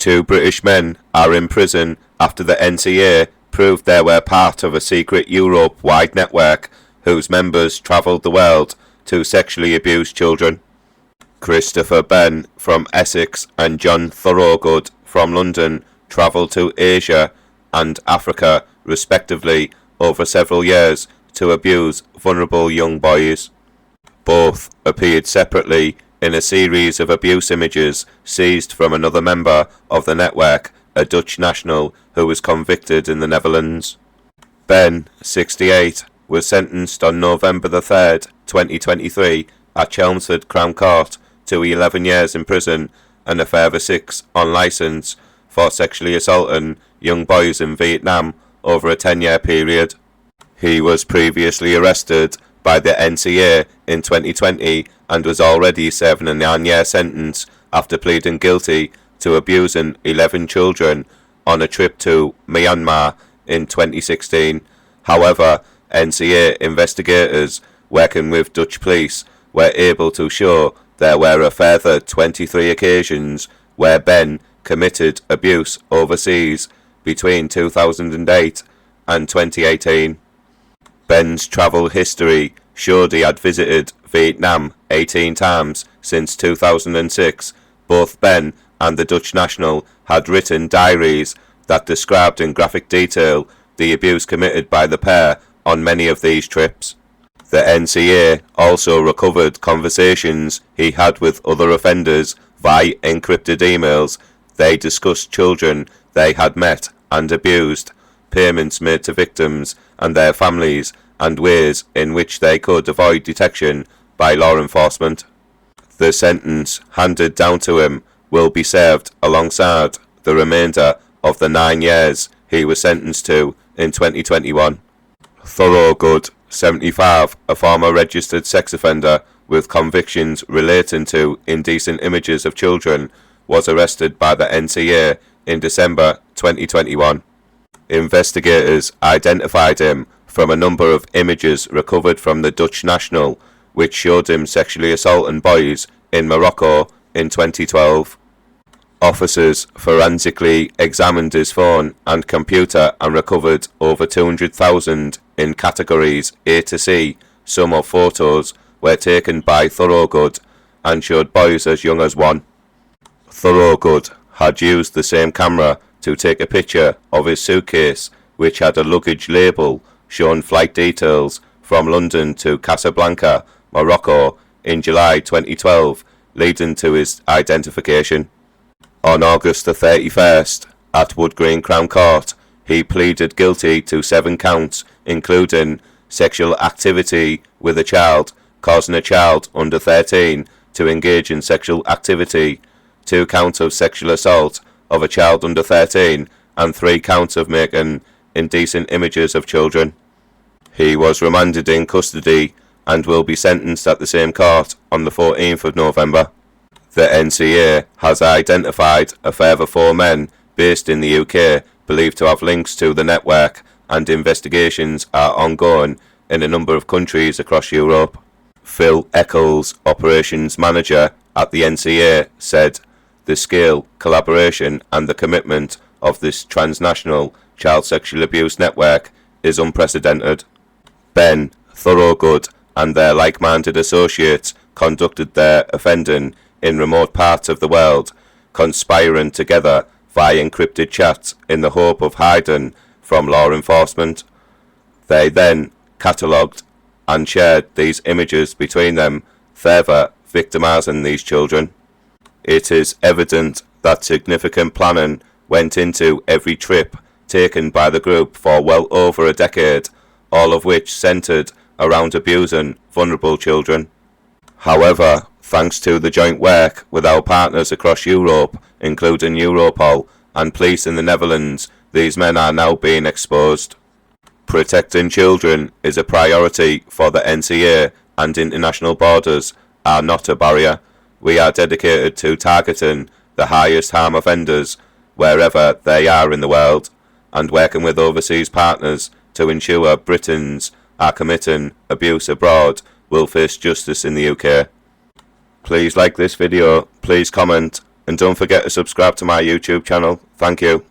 Two British men are in prison after the NCA proved they were part of a secret Europe-wide network whose members travelled the world to sexually abuse children. Christopher Behn from Essex and John Thorogood from London travelled to Asia and Africa respectively over several years to abuse vulnerable young boys. Both appeared separately in a series of abuse images seized from another member of the network, a Dutch national who was convicted in the Netherlands. Behn, 68, was sentenced on November 3rd, 2023 at Chelmsford Crown Court to 11 years in prison and a further 6 on licence for sexually assaulting young boys in Vietnam over a 10-year period. He was previously arrested by the NCA in 2020 and was already serving a 9-year sentence after pleading guilty to abusing 11 children on a trip to Myanmar in 2016. However, NCA investigators working with Dutch police were able to show there were a further 23 occasions where Behn committed abuse overseas between 2008 and 2018. Behn's travel history showed he had visited Vietnam 18 times since 2006. Both Behn and the Dutch national had written diaries that described in graphic detail the abuse committed by the pair on many of these trips. The NCA also recovered conversations he had with other offenders via encrypted emails. They discussed children they had met and abused, payments made to victims and their families, and ways in which they could avoid detection by law enforcement. The sentence handed down to him will be served alongside the remainder of the 9 years he was sentenced to in 2021. Thorogood, 75, a former registered sex offender with convictions relating to indecent images of children, was arrested by the NCA in December 2021. Investigators identified him from a number of images recovered from the Dutch national, which showed him sexually assaulting boys in Morocco in 2012. Officers forensically examined his phone and computer and recovered over 200,000 in categories A to C. Some of photos were taken by Thorogood and showed boys as young as 1. Thorogood had used the same camera to take a picture of his suitcase, which had a luggage label showing flight details from London to Casablanca, Morocco, in July 2012, leading to his identification. On August the 31st, at Wood Green Crown Court, he pleaded guilty to 7 counts, including sexual activity with a child, causing a child under 13 to engage in sexual activity, 2 counts of sexual assault of a child under 13, and 3 counts of making indecent images of children. He was remanded in custody and will be sentenced at the same court on the 14th of November. The NCA has identified a further 4 men based in the UK believed to have links to the network, and investigations are ongoing in a number of countries across Europe. Phil Eccles, operations manager at the NCA, said, "The scale, collaboration and the commitment of this transnational child sexual abuse network is unprecedented." Behn, Thorogood and their like-minded associates conducted their offending in remote parts of the world, conspiring together via encrypted chats in the hope of hiding from law enforcement. They then catalogued and shared these images between them, further victimising these children. It is evident that significant planning went into every trip taken by the group for well over a decade, all of which centred around abusing vulnerable children. However, thanks to the joint work with our partners across Europe, including Europol and police in the Netherlands, these men are now being exposed. Protecting children is a priority for the NCA, and international borders are not a barrier. We are dedicated to targeting the highest harm offenders wherever they are in the world, and working with overseas partners to ensure Britons are committing abuse abroad will face justice in the UK. Please like this video, please comment and don't forget to subscribe to my YouTube channel. Thank you.